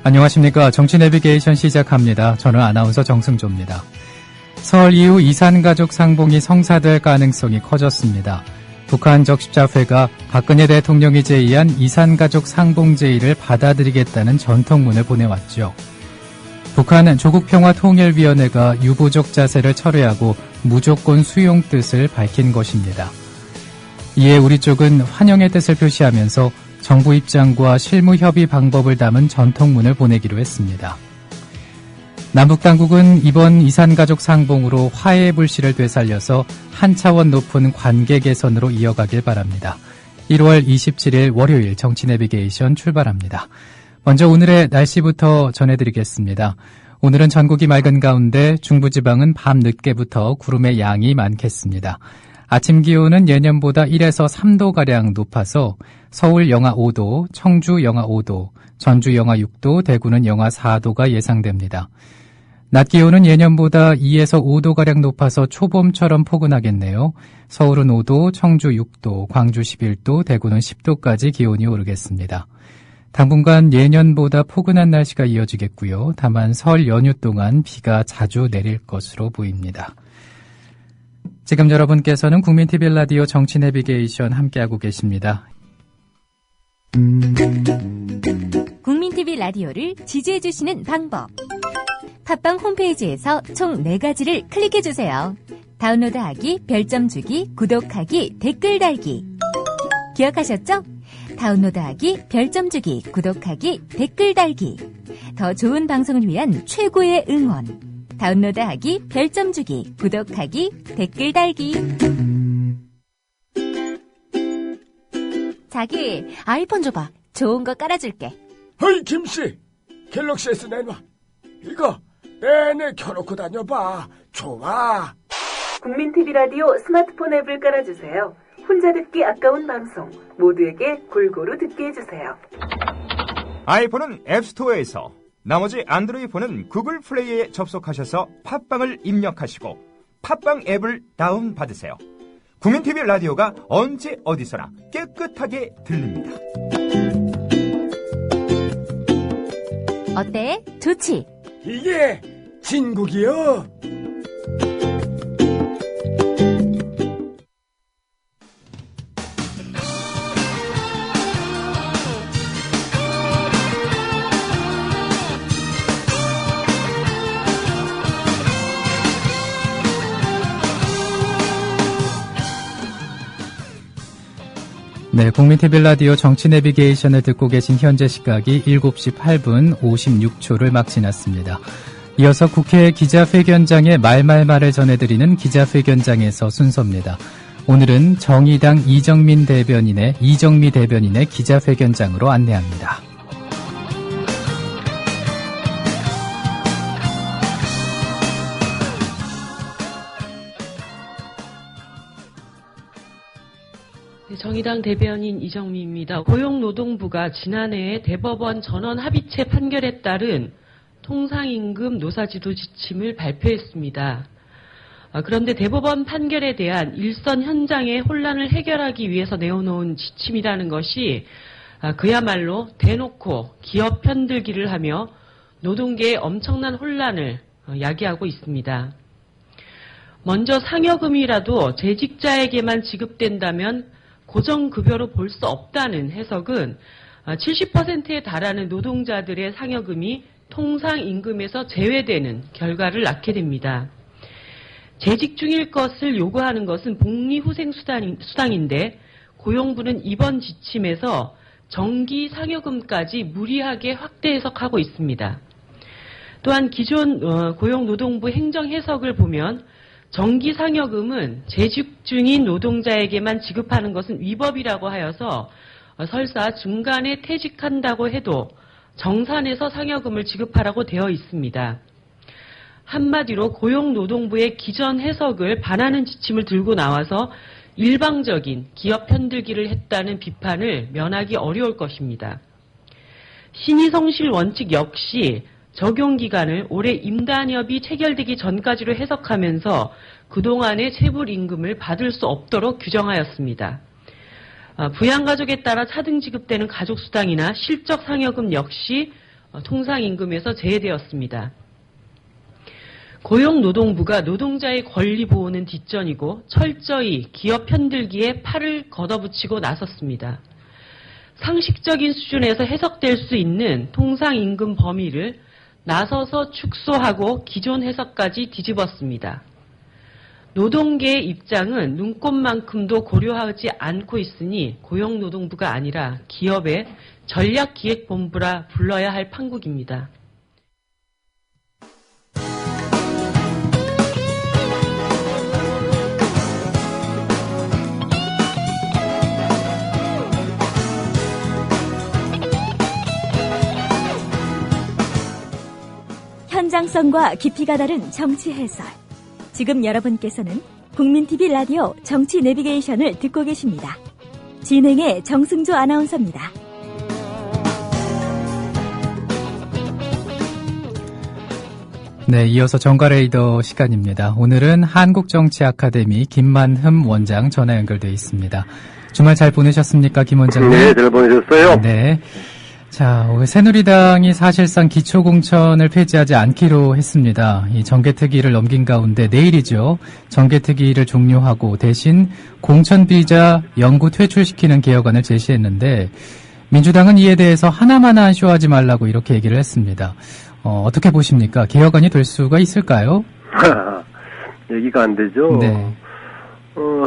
안녕하십니까. 정치 내비게이션 시작합니다. 저는 아나운서 정승조입니다. 설 이후 이산가족 상봉이 성사될 가능성이 커졌습니다. 북한 적십자회가 박근혜 대통령이 제의한 이산가족 상봉 제의를 받아들이겠다는 전통문을 보내왔죠. 북한은 조국평화통일위원회가 유보적 자세를 철회하고 무조건 수용 뜻을 밝힌 것입니다. 이에 우리 쪽은 환영의 뜻을 표시하면서 정부 입장과 실무 협의 방법을 담은 전통문을 보내기로 했습니다. 남북당국은 이번 이산가족 상봉으로 화해의 불씨를 되살려서 한 차원 높은 관계 개선으로 이어가길 바랍니다. 1월 27일 월요일 정치 내비게이션 출발합니다. 먼저 오늘의 날씨부터 전해드리겠습니다. 오늘은 전국이 맑은 가운데 중부지방은 밤 늦게부터 구름의 양이 많겠습니다. 아침 기온은 예년보다 1에서 3도가량 높아서 서울 영하 5도, 청주 영하 5도, 전주 영하 6도, 대구는 영하 4도가 예상됩니다. 낮 기온은 예년보다 2에서 5도가량 높아서 초봄처럼 포근하겠네요. 서울은 5도, 청주 6도, 광주 11도, 대구는 10도까지 기온이 오르겠습니다. 당분간 예년보다 포근한 날씨가 이어지겠고요. 다만 설 연휴 동안 비가 자주 내릴 것으로 보입니다. 지금 여러분께서는 국민TV 라디오 정치 내비게이션 함께하고 계십니다. 국민TV 라디오를 지지해주시는 방법. 팟빵 홈페이지에서 총 4가지를 클릭해주세요. 다운로드하기, 별점 주기, 구독하기, 댓글 달기. 기억하셨죠? 다운로드하기, 별점 주기, 구독하기, 댓글 달기. 더 좋은 방송을 위한 최고의 응원. 다운로드하기, 별점 주기, 구독하기, 댓글 달기. 자기, 아이폰 줘봐. 좋은 거 깔아줄게. 어이 김씨, 갤럭시 S 내놔. 이거 내내 켜놓고 다녀봐. 좋아. 국민TV 라디오 스마트폰 앱을 깔아주세요. 혼자 듣기 아까운 방송 모두에게 골고루 듣게 해주세요. 아이폰은 앱스토어에서, 나머지 안드로이드 폰은 구글 플레이에 접속하셔서 팟빵을 입력하시고 팟빵 앱을 다운받으세요. 국민TV 라디오가 언제 어디서나 깨끗하게 들립니다. 어때? 좋지? 이게 진국이요. 네, 국민TV 라디오 정치 내비게이션을 듣고 계신 현재 시각이 7시 8분 56초를 막 지났습니다. 이어서 국회 기자회견장의 말말말을 전해드리는 기자회견장에서 순서입니다. 오늘은 정의당 이정미 대변인의 기자회견장으로 안내합니다. 정의당 대변인 이정미입니다. 고용노동부가 지난해 대법원 전원 합의체 판결에 따른 통상임금 노사지도 지침을 발표했습니다. 그런데 대법원 판결에 대한 일선 현장의 혼란을 해결하기 위해서 내어놓은 지침이라는 것이 그야말로 대놓고 기업 편들기를 하며 노동계의 엄청난 혼란을 야기하고 있습니다. 먼저 상여금이라도 재직자에게만 지급된다면 고정급여로 볼 수 없다는 해석은 70%에 달하는 노동자들의 상여금이 통상임금에서 제외되는 결과를 낳게 됩니다. 재직 중일 것을 요구하는 것은 복리후생수당인데 고용부는 이번 지침에서 정기 상여금까지 무리하게 확대 해석하고 있습니다. 또한 기존 고용노동부 행정해석을 보면 정기 상여금은 재직 중인 노동자에게만 지급하는 것은 위법이라고 하여서 설사 중간에 퇴직한다고 해도 정산해서 상여금을 지급하라고 되어 있습니다. 한마디로 고용노동부의 기존 해석을 반하는 지침을 들고 나와서 일방적인 기업 편들기를 했다는 비판을 면하기 어려울 것입니다. 신의성실 원칙 역시 적용기간을 올해 임단협이 체결되기 전까지로 해석하면서 그동안의 체불임금을 받을 수 없도록 규정하였습니다. 부양가족에 따라 차등 지급되는 가족수당이나 실적상여금 역시 통상임금에서 제외되었습니다. 고용노동부가 노동자의 권리 보호는 뒷전이고 철저히 기업 편들기에 팔을 걷어붙이고 나섰습니다. 상식적인 수준에서 해석될 수 있는 통상임금 범위를 나서서 축소하고 기존 해석까지 뒤집었습니다. 노동계의 입장은 눈꼽만큼도 고려하지 않고 있으니 고용노동부가 아니라 기업의 전략기획본부라 불러야 할 판국입니다. 현장성과 깊이가 다른 정치 해설. 지금 여러분께서는 국민TV 라디오 정치 내비게이션을 듣고 계십니다. 진행의 정승조 아나운서입니다. 네, 이어서 정가레이더 시간입니다. 오늘은 한국정치아카데미 김만흠 원장 전화 연결되어 있습니다. 주말 잘 보내셨습니까, 김 원장님? 네, 잘 보내셨어요. 네. 자, 새누리당이 사실상 기초공천을 폐지하지 않기로 했습니다. 이 정개특위를 넘긴 가운데 내일이죠. 정개특위를 종료하고 대신 공천비자 영구 퇴출시키는 개혁안을 제시했는데 민주당은 이에 대해서 하나마나 쇼하지 말라고 이렇게 얘기를 했습니다. 어떻게 보십니까? 개혁안이 될 수가 있을까요? 얘기가 안 되죠. 네.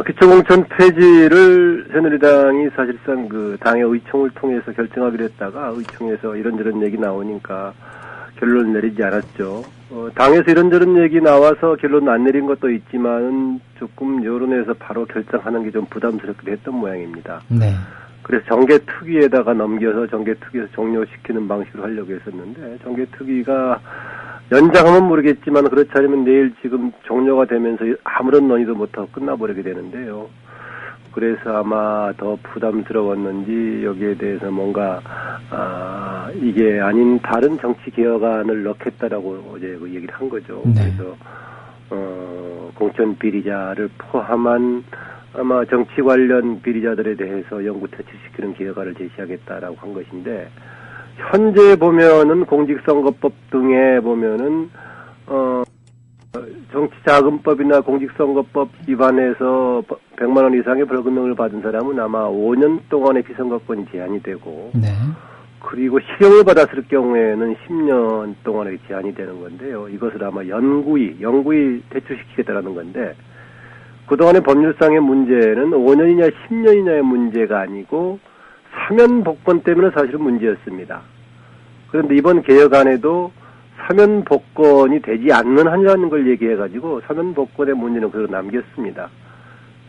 기초공천 폐지를 새누리당이 사실상 그 당의 의총을 통해서 결정하기로 했다가 의총에서 이런저런 얘기 나오니까 결론 내리지 않았죠. 당에서 이런저런 얘기 나와서 결론 안 내린 것도 있지만 조금 여론에서 바로 결정하는 게 좀 부담스럽기도 했던 모양입니다. 네. 그래서 정개특위에다가 넘겨서 정개특위에서 종료시키는 방식으로 하려고 했었는데 정개특위가 연장하면 모르겠지만 그렇지 않으면 내일 지금 종료가 되면서 아무런 논의도 못하고 끝나버리게 되는데요. 그래서 아마 더 부담스러웠는지 여기에 대해서 뭔가 이게 아닌 다른 정치 개혁안을 넣겠다라고 어제 그 얘기를 한 거죠. 네. 그래서 공천 비리자를 포함한 아마 정치 관련 비리자들에 대해서 영구 퇴출시키는 개혁안을 제시하겠다라고 한 것인데 현재 보면은 공직선거법 등에 보면은 정치자금법이나 공직선거법 위반해서 100만 원 이상의 벌금형을 받은 사람은 아마 5년 동안의 피선거권이 제한이 되고 네. 그리고 실형을 받았을 경우에는 10년 동안의 제한이 되는 건데요. 이것을 아마 영구히 퇴출시키겠다라는 건데 그동안의 법률상의 문제는 5년이냐 10년이냐의 문제가 아니고 사면 복권 때문에 사실은 문제였습니다. 그런데 이번 개혁안에도 사면 복권이 되지 않는 걸 얘기해가지고 사면 복권의 문제는 그대로 남겼습니다.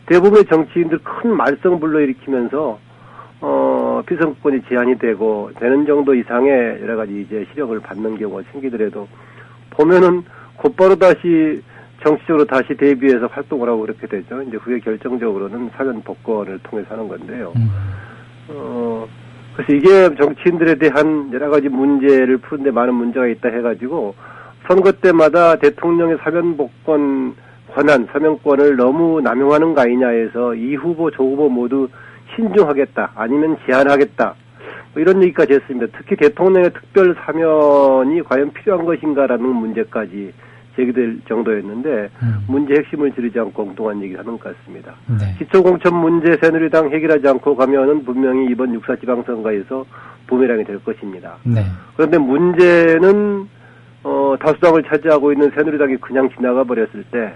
대부분의 정치인들 큰 말썽 불러일으키면서 피선거권이 제한이 되는 정도 이상의 여러 가지 이제 실형을 받는 경우가 생기더라도 보면은 곧바로 다시 정치적으로 다시 대비해서 활동을 하고 그렇게 되죠. 이제 후에 결정적으로는 사면 복권을 통해서 하는 건데요. 그래서 이게 정치인들에 대한 여러 가지 문제를 푸는데 많은 문제가 있다 해가지고 선거 때마다 대통령의 사면 복권 권한, 사면권을 너무 남용하는 거 아니냐 해서 이 후보, 저 후보 모두 신중하겠다, 아니면 제한하겠다, 뭐 이런 얘기까지 했습니다. 특히 대통령의 특별 사면이 과연 필요한 것인가라는 문제까지 제기될 정도였는데 문제 핵심을 지르지 않고 엉뚱한 얘기를 하는 것 같습니다. 네. 기초공천 문제 새누리당 해결하지 않고 가면은 분명히 이번 6.4 지방선거에서 부메랑이 될 것입니다. 네. 그런데 문제는 다수당을 차지하고 있는 새누리당이 그냥 지나가 버렸을 때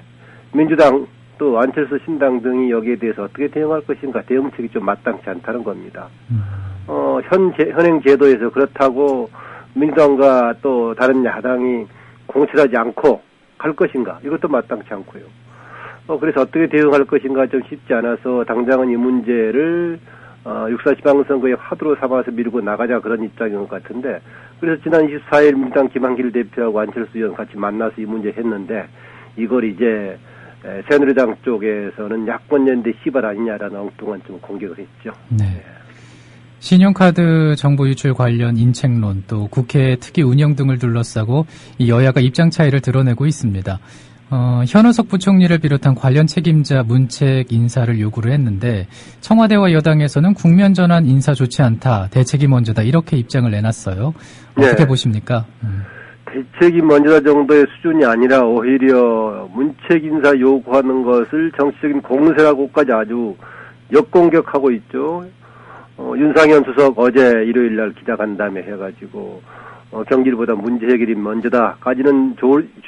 민주당 또 안철수 신당 등이 여기에 대해서 어떻게 대응할 것인가, 대응책이 좀 마땅치 않다는 겁니다. 현행 제도에서 그렇다고 민주당과 또 다른 야당이 공칠하지 않고 갈 것인가, 이것도 마땅치 않고요. 그래서 어떻게 대응할 것인가 좀 쉽지 않아서 당장은 이 문제를 6.4 지방선거의 화두로 삼아서 밀고 나가자, 그런 입장인 것 같은데, 그래서 지난 24일 민주당 김한길 대표하고 안철수 의원 같이 만나서 이 문제 했는데 이걸 이제 새누리당 쪽에서는 야권연대 시발 아니냐라는 엉뚱한 좀 공격을 했죠. 네. 신용카드 정보 유출 관련 인책론, 또 국회 특위 운영 등을 둘러싸고 이 여야가 입장 차이를 드러내고 있습니다. 현우석 부총리를 비롯한 관련 책임자 문책 인사를 요구를 했는데 청와대와 여당에서는 국면 전환 인사 좋지 않다, 대책이 먼저다 이렇게 입장을 내놨어요. 어떻게 네. 보십니까? 대책이 먼저다 정도의 수준이 아니라 오히려 문책 인사 요구하는 것을 정치적인 공세라고까지 아주 역공격하고 있죠. 윤상현 수석 어제 일요일 날 기자간담회 해가지고 경질보다 문제 해결이 먼저다까지는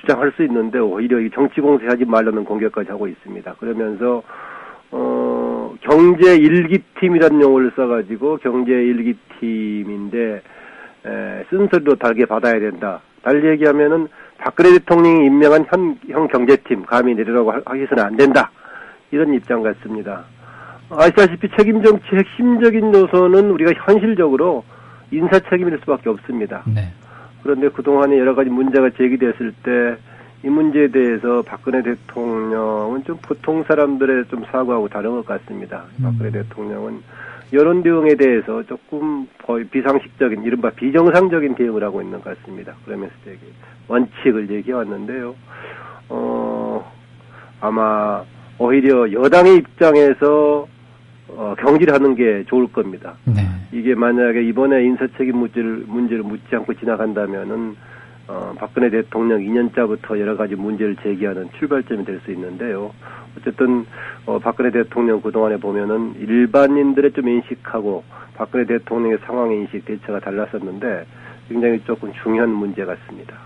주장할 수 있는데 오히려 이 정치 공세하지 말라는 공격까지 하고 있습니다. 그러면서 경제 일기팀이라는 용어를 써가지고 경제 일기팀인데 쓴소리로 달게 받아야 된다. 달리 얘기하면은 박근혜 대통령이 임명한 현 경제팀 감히 내리라고 하기서는 안 된다. 이런 입장 같습니다. 아시다시피 책임 정치 핵심적인 요소는 우리가 현실적으로 인사 책임일 수밖에 없습니다. 네. 그런데 그동안에 여러 가지 문제가 제기됐을 때 이 문제에 대해서 박근혜 대통령은 좀 보통 사람들의 좀 사고하고 다른 것 같습니다. 박근혜 대통령은 여론 대응에 대해서 조금 거의 비상식적인, 이른바 비정상적인 대응을 하고 있는 것 같습니다. 그러면서 되게 원칙을 얘기해왔는데요. 아마 오히려 여당의 입장에서 경질하는 게 좋을 겁니다. 네. 이게 만약에 이번에 인사책임 문제를 묻지 않고 지나간다면은 박근혜 대통령 2년차부터 여러 가지 문제를 제기하는 출발점이 될 수 있는데요. 어쨌든 박근혜 대통령 그동안에 보면은 일반인들의 좀 인식하고 박근혜 대통령의 상황의 인식 대처가 달랐었는데 굉장히 조금 중요한 문제 같습니다.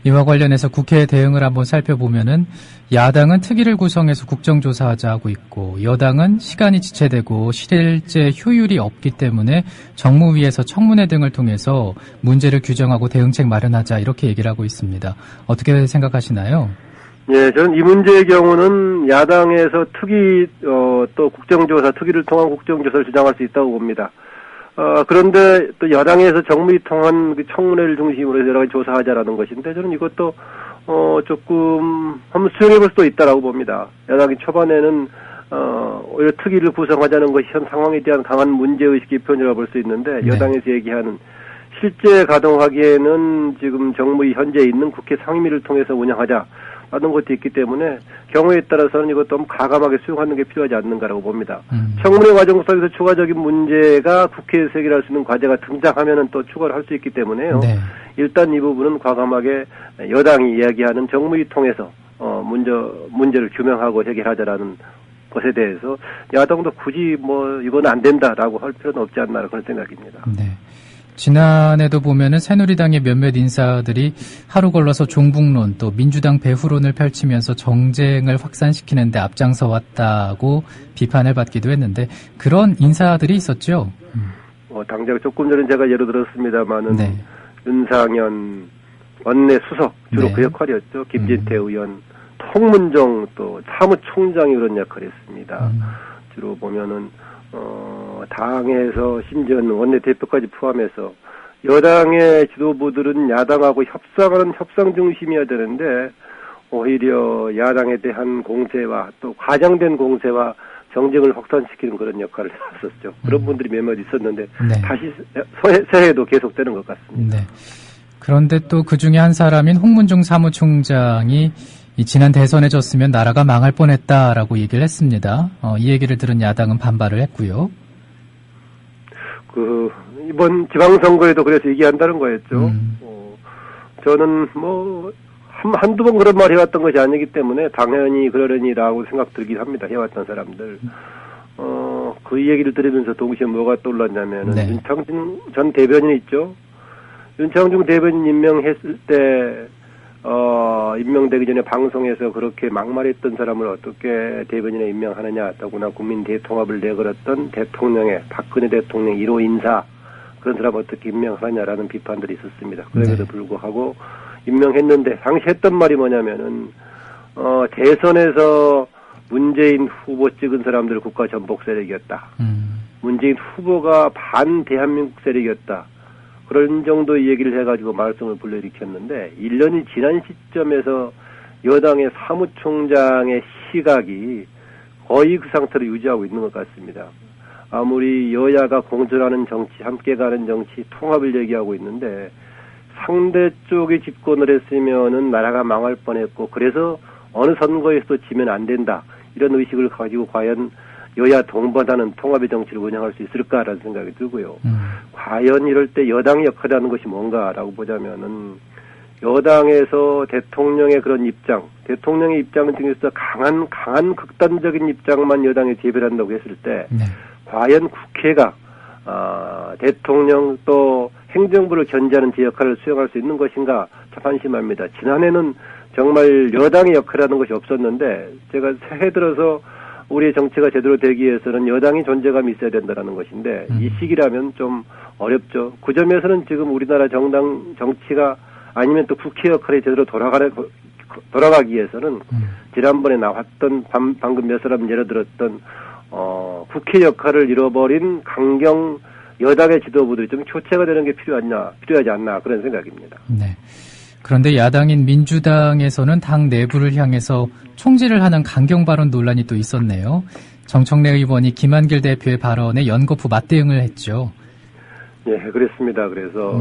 이와 관련해서 국회 대응을 한번 살펴보면은 야당은 특위를 구성해서 국정조사하자 하고 있고 여당은 시간이 지체되고 실제 효율이 없기 때문에 정무위에서 청문회 등을 통해서 문제를 규정하고 대응책 마련하자 이렇게 얘기를 하고 있습니다. 어떻게 생각하시나요? 예, 저는 이 문제의 경우는 야당에서 특위 또 국정조사, 특위를 통한 국정조사를 주장할 수 있다고 봅니다. 그런데 또 여당에서 정무위 통한 그 청문회를 중심으로 해서 여러 가지 조사하자라는 것인데 저는 이것도 조금 한번 수용해 볼 수도 있다라고 봅니다. 여당이 초반에는 오히려 특위를 구성하자는 것이 현 상황에 대한 강한 문제의식의 표현이라고 볼 수 있는데 여당에서 얘기하는 실제 가동하기에는 지금 정무위 현재 있는 국회 상임위를 통해서 운영하자 라는 것도 있기 때문에 경우에 따라서는 이것도 너무 가감하게 수용하는 게 필요하지 않는가라고 봅니다. 청문회 과정 속에서 추가적인 문제가 국회에서 해결할 수 있는 과제가 등장하면은 또 추가를 할 수 있기 때문에요. 네. 일단 이 부분은 과감하게 여당이 이야기하는 정무위 통해서 문제를 규명하고 해결하자라는 것에 대해서 야당도 굳이 이건 안 된다라고 할 필요는 없지 않나 그런 생각입니다. 네. 지난해도 보면은 새누리당의 몇몇 인사들이 하루 걸러서 종북론 또 민주당 배후론을 펼치면서 정쟁을 확산시키는데 앞장서 왔다고 비판을 받기도 했는데 그런 인사들이 있었죠. 당장 조금 전에 제가 예로 들었습니다만은 윤상현 원내 수석 주로 그 역할이었죠. 김진태 의원, 통문정 또 사무총장이 그런 역할이었습니다. 주로 보면은 당에서 심지어는 원내대표까지 포함해서 여당의 지도부들은 야당하고 협상하는 협상 중심이어야 되는데 오히려 야당에 대한 공세와 또 과장된 공세와 정쟁을 확산시키는 그런 역할을 했었죠. 그런 분들이 몇몇 있었는데 다시 새해에도 계속되는 것 같습니다. 네. 그런데 또 그중에 한 사람인 홍문종 사무총장이 지난 대선에 졌으면 나라가 망할 뻔했다라고 얘기를 했습니다. 이 얘기를 들은 야당은 반발을 했고요. 이번 지방선거에도 그래서 얘기한다는 거였죠. 저는 한두 번 그런 말 해왔던 것이 아니기 때문에 당연히 그러려니라고 생각 들긴 합니다. 해왔던 사람들. 그 얘기를 들으면서 동시에 뭐가 떠올랐냐면은 윤창중 전 대변인 있죠. 윤창중 대변인 임명했을 때 임명되기 전에 방송에서 그렇게 막말했던 사람을 어떻게 대변인에 임명하느냐, 더구나 국민 대통합을 내걸었던 대통령의 박근혜 대통령 1호 인사 그런 사람 어떻게 임명하느냐라는 비판들이 있었습니다. 그럼에도 불구하고 임명했는데 당시 했던 말이 뭐냐면은 대선에서 문재인 후보 찍은 사람들 국가 전복 세력이었다. 문재인 후보가 반 대한민국 세력이었다. 그런 정도의 얘기를 해가지고 말썽을 불러일으켰는데 1년이 지난 시점에서 여당의 사무총장의 시각이 거의 그 상태로 유지하고 있는 것 같습니다. 아무리 여야가 공존하는 정치, 함께 가는 정치, 통합을 얘기하고 있는데 상대 쪽이 집권을 했으면은 나라가 망할 뻔했고 그래서 어느 선거에서도 지면 안 된다 이런 의식을 가지고 과연 여야 동반하는 통합의 정치를 운영할 수 있을까라는 생각이 들고요. 과연 이럴 때 여당의 역할이라는 것이 뭔가라고 보자면은 여당에서 대통령의 그런 입장, 대통령의 입장 중에서 강한 극단적인 입장만 여당에 대변한다고 했을 때 네. 과연 국회가 대통령 또 행정부를 견제하는 제 역할을 수행할 수 있는 것인가 참 한심합니다. 지난해는 정말 여당의 역할이라는 것이 없었는데 제가 새해 들어서 우리의 정치가 제대로 되기 위해서는 여당의 존재감이 있어야 된다는 것인데 이 시기라면 좀 어렵죠. 그 점에서는 지금 우리나라 정당 정치가 아니면 또 국회 역할이 제대로 돌아가기 위해서는 지난번에 나왔던 방금 몇 사람 예를 들었던 국회 역할을 잃어버린 강경 여당의 지도부들이 좀 교체가 되는 게 필요하지 않나 그런 생각입니다. 네. 그런데 야당인 민주당에서는 당 내부를 향해서 총질을 하는 강경 발언 논란이 또 있었네요. 정청래 의원이 김한길 대표의 발언에 연거푸 맞대응을 했죠. 예, 그렇습니다. 그래서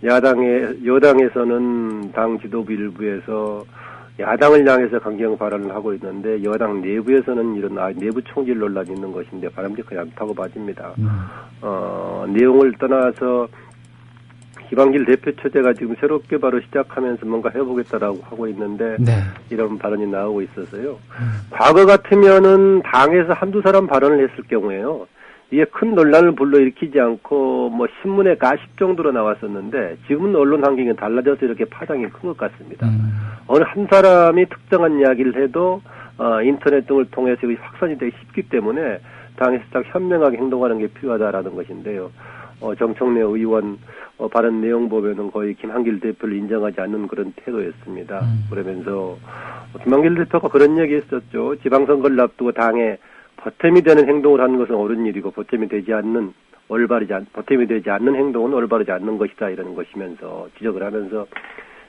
여당에서는 당 지도부 일부에서 야당을 향해서 강경 발언을 하고 있는데 여당 내부에서는 이런 내부 총질 논란이 있는 것인데 바람직하지 않다고 봐집니다. 내용을 떠나서 김한길 대표 처제가 지금 새롭게 바로 시작하면서 뭔가 해보겠다라고 하고 있는데 네. 이런 발언이 나오고 있어서요. 과거 같으면은 당에서 한두 사람 발언을 했을 경우에요. 이게 큰 논란을 불러일으키지 않고 뭐 신문에 가십 정도로 나왔었는데 지금은 언론 환경이 달라져서 이렇게 파장이 큰 것 같습니다. 어느 한 사람이 특정한 이야기를 해도 인터넷 등을 통해서 확산이 되기 쉽기 때문에 당에서 딱 현명하게 행동하는 게 필요하다라는 것인데요. 정청래 의원 발언 내용 보면은 거의 김한길 대표를 인정하지 않는 그런 태도였습니다. 그러면서 김한길 대표가 그런 얘기했었죠. 지방선거를 앞두고 당에 보탬이 되는 행동을 하는 것은 옳은 일이고 보탬이 되지 않는 행동은 올바르지 않는 것이다 이런 것이면서 지적을 하면서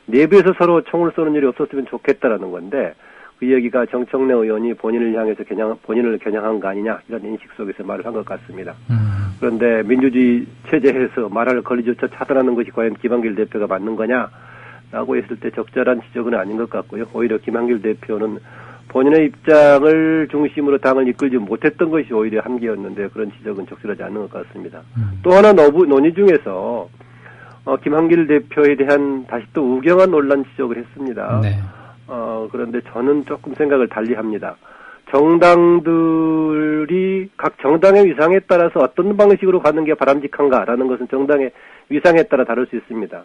내부에서 서로 총을 쏘는 일이 없었으면 좋겠다라는 건데 그 얘기가 정청래 의원이 본인을 향해서 본인을 겨냥한 거 아니냐 이런 인식 속에서 말을 한 것 같습니다. 그런데 민주주의 체제에서 말할 권리조차 차단하는 것이 과연 김한길 대표가 맞는 거냐라고 했을 때 적절한 지적은 아닌 것 같고요. 오히려 김한길 대표는 본인의 입장을 중심으로 당을 이끌지 못했던 것이 오히려 한계였는데 그런 지적은 적절하지 않는 것 같습니다. 또 하나 논의 중에서 김한길 대표에 대한 다시 또 우경한 논란 지적을 했습니다. 네. 그런데 저는 조금 생각을 달리합니다. 정당들이 각 정당의 위상에 따라서 어떤 방식으로 가는 게 바람직한가라는 것은 정당의 위상에 따라 다를 수 있습니다.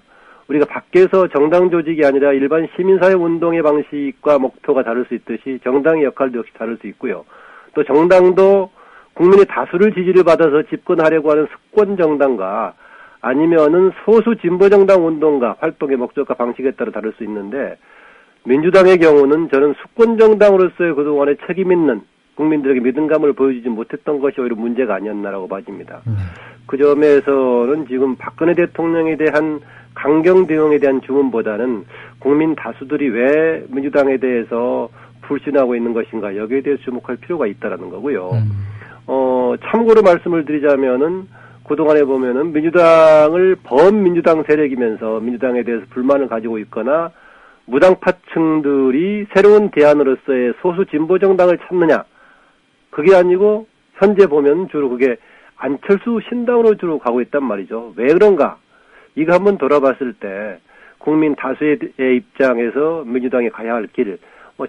우리가 밖에서 정당 조직이 아니라 일반 시민사회 운동의 방식과 목표가 다를 수 있듯이 정당의 역할도 역시 다를 수 있고요. 또 정당도 국민의 다수를 지지를 받아서 집권하려고 하는 수권 정당과 아니면은 소수 진보 정당 운동과 활동의 목적과 방식에 따라 다를 수 있는데 민주당의 경우는 저는 수권 정당으로서의 그동안의 책임 있는 국민들에게 믿음감을 보여주지 못했던 것이 오히려 문제가 아니었나라고 봐집니다. 그 점에서는 지금 박근혜 대통령에 대한 강경 대응에 대한 주문보다는 국민 다수들이 왜 민주당에 대해서 불신하고 있는 것인가 여기에 대해서 주목할 필요가 있다라는 거고요. 참고로 말씀을 드리자면은 그동안에 보면은 민주당을 범민주당 세력이면서 민주당에 대해서 불만을 가지고 있거나 무당파층들이 새로운 대안으로서의 소수 진보 정당을 찾느냐 그게 아니고 현재 보면 주로 그게 안철수 신당으로 주로 가고 있단 말이죠. 왜 그런가? 이거 한번 돌아봤을 때 국민 다수의 입장에서 민주당이 가야 할 길,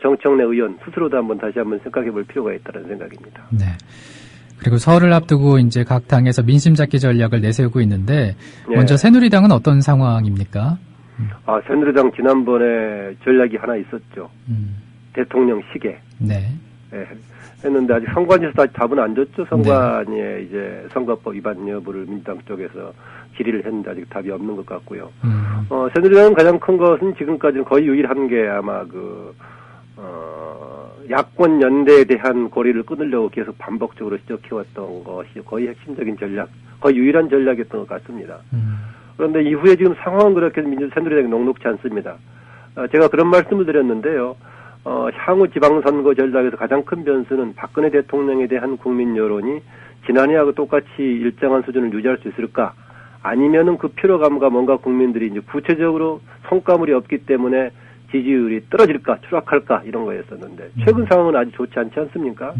정청래 의원 스스로도 다시 한번 생각해 볼 필요가 있다는 생각입니다. 네. 그리고 설을 앞두고 이제 각 당에서 민심 잡기 전략을 내세우고 있는데 먼저 새누리당은 어떤 상황입니까? 새누리당 지난번에 전략이 하나 있었죠. 대통령 시계. 네. 네. 했는데 아직 선관위에서 아직 답은 안 줬죠. 선관위에 이제 선거법 위반 여부를 민주당 쪽에서 질의를 했는데 아직 답이 없는 것 같고요. 새누리당은 가장 큰 것은 지금까지는 거의 유일한 게 아마 야권 연대에 대한 고리를 끊으려고 계속 반복적으로 지적해왔던 것이 거의 핵심적인 전략, 거의 유일한 전략이었던 것 같습니다. 그런데 이후에 지금 상황은 그렇게 새누리당이 녹록지 않습니다. 제가 그런 말씀을 드렸는데요. 향후 지방선거 전략에서 가장 큰 변수는 박근혜 대통령에 대한 국민 여론이 지난해하고 똑같이 일정한 수준을 유지할 수 있을까? 아니면은 그 피로감과 뭔가 국민들이 이제 구체적으로 성과물이 없기 때문에 지지율이 떨어질까 추락할까 이런 거였었는데 최근 상황은 아주 좋지 않지 않습니까?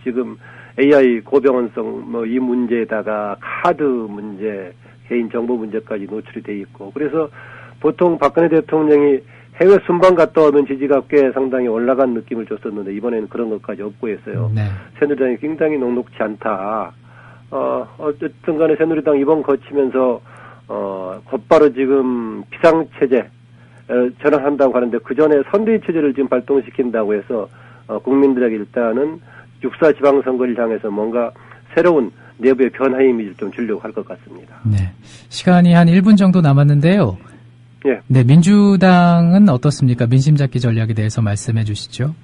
지금 AI 고병원성 뭐 이 문제에다가 카드 문제, 개인 정보 문제까지 노출이 돼 있고 그래서 보통 박근혜 대통령이 해외 순방 갔다 오면 지지가 꽤 상당히 올라간 느낌을 줬었는데 이번에는 그런 것까지 없고 했어요. 네. 새누리당이 굉장히 녹록지 않다. 어쨌든 간에 새누리당 이번 거치면서 곧바로 지금 비상체제 전환한다고 하는데 그 전에 선대위 체제를 지금 발동시킨다고 해서 국민들에게 일단은 6.4 지방선거를 향해서 뭔가 새로운 내부의 변화 이미지를 좀 주려고 할 것 같습니다. 네. 시간이 한 1분 정도 남았는데요. 예. 네, 민주당은 어떻습니까? 민심 잡기 전략에 대해서 말씀해 주시죠.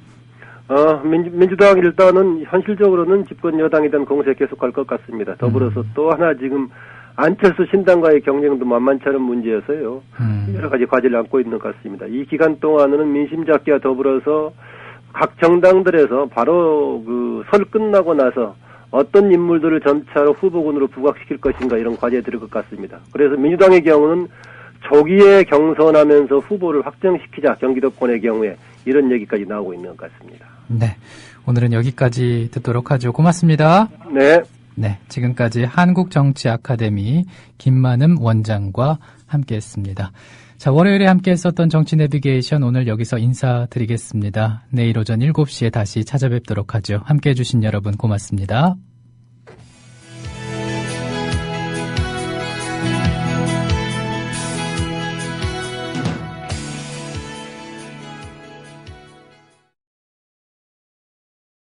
민주당 일단은 현실적으로는 집권 여당에 대한 공세 계속할 것 같습니다. 더불어서 또 하나 지금 안철수 신당과의 경쟁도 만만치 않은 문제여서요. 여러 가지 과제를 안고 있는 것 같습니다. 이 기간 동안은 민심 잡기와 더불어서 각 정당들에서 바로 그 설 끝나고 나서 어떤 인물들을 점차로 후보군으로 부각시킬 것인가 이런 과제에 들을 것 같습니다. 그래서 민주당의 경우는 조기에 경선하면서 후보를 확정시키자 경기도권의 경우에 이런 얘기까지 나오고 있는 것 같습니다. 네, 오늘은 여기까지 듣도록 하죠. 고맙습니다. 네. 네, 지금까지 한국정치아카데미 김만음 원장과 함께했습니다. 자, 월요일에 함께했었던 정치 내비게이션 오늘 여기서 인사드리겠습니다. 내일 오전 7시에 다시 찾아뵙도록 하죠. 함께해 주신 여러분 고맙습니다.